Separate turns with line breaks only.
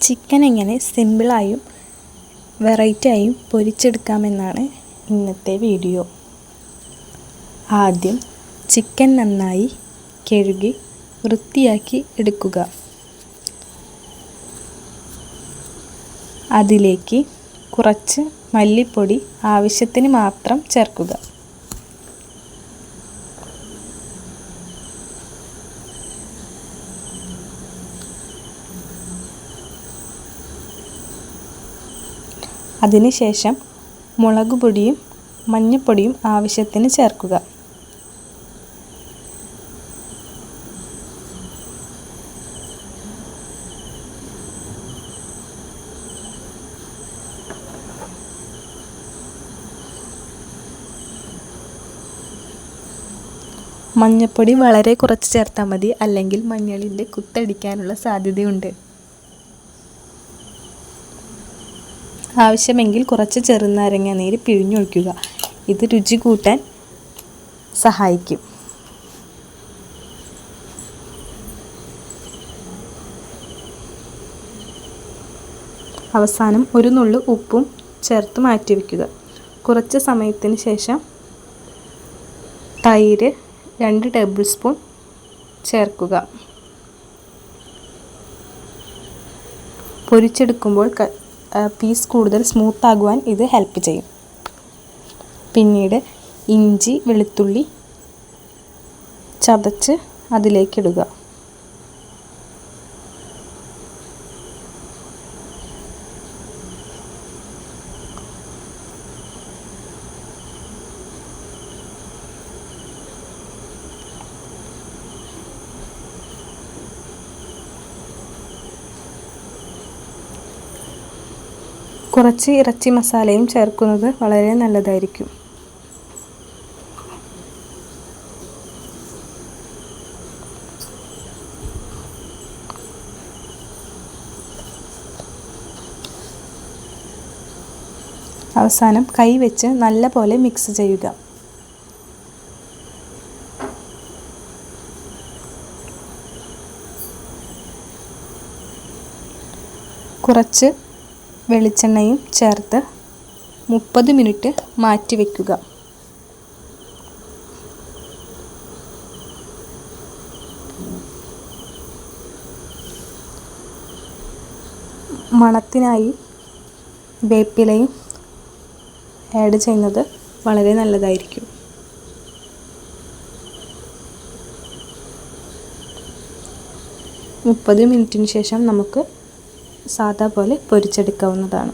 Chicken എങ്ങനെ സിമ്പിളായും വെറൈറ്റിയായും പൊരിച്ചെടുക്കാമെന്നാണ് ഇന്നത്തെ video. ആദ്യം ചിക്കൻ നന്നായി കഴുകി വൃത്തിയാക്കി എടുക്കുക. അതിലേക്ക് കുറച്ച് മല്ലിപ്പൊടി ആവശ്യത്തിന് മാത്രം ചേർക്കുക. അതിനുശേഷം മുളക് പൊടിയും മഞ്ഞൾപ്പൊടിയും ആവശ്യത്തിന് ചേർക്കുക. മഞ്ഞൾപ്പൊടി വളരെ കുറച്ച് ചേർത്താൽ മതി, അല്ലെങ്കിൽ മഞ്ഞളിൻ്റെ കുത്തടിക്കാനുള്ള സാധ്യതയുണ്ട്. ആവശ്യമെങ്കിൽ കുറച്ച് ചെറുനാരങ്ങ നീര് പിഴിഞ്ഞൊഴിക്കുക. ഇത് രുചി കൂട്ടാൻ സഹായിക്കും. അവസാനം ഒരു നുള്ളു ഉപ്പും ചേർത്ത് മാറ്റി വയ്ക്കുക. കുറച്ച് സമയത്തിന് ശേഷം തൈര് 2 ടേബിൾ സ്പൂൺ ചേർക്കുക. പൊരിച്ചെടുക്കുമ്പോൾ പീസ് കൂടുതൽ സ്മൂത്ത് ആകുവാൻ ഇത് ഹെൽപ്പ് ചെയ്യും. പിന്നീട് ഇഞ്ചി വെളുത്തുള്ളി ചതച്ച് അതിലേക്കിടുക. കുറച്ച് ഇറച്ചി മസാലയും ചേർക്കുന്നത് വളരെ നല്ലതായിരിക്കും. അവസാനം കൈ വെച്ച് നല്ലപോലെ മിക്സ് ചെയ്യുക. കുറച്ച് വെളിച്ചെണ്ണയും ചേർത്ത് 30 മിനിറ്റ് മാറ്റി വയ്ക്കുക. മണത്തിനായി വേപ്പിലയും ആഡ് ചെയ്യുന്നത് വളരെ നല്ലതായിരിക്കും. മുപ്പത് മിനിറ്റിന് ശേഷം നമുക്ക് സാദാ പോലെ പൊരിച്ചെടുക്കാവുന്നതാണ്.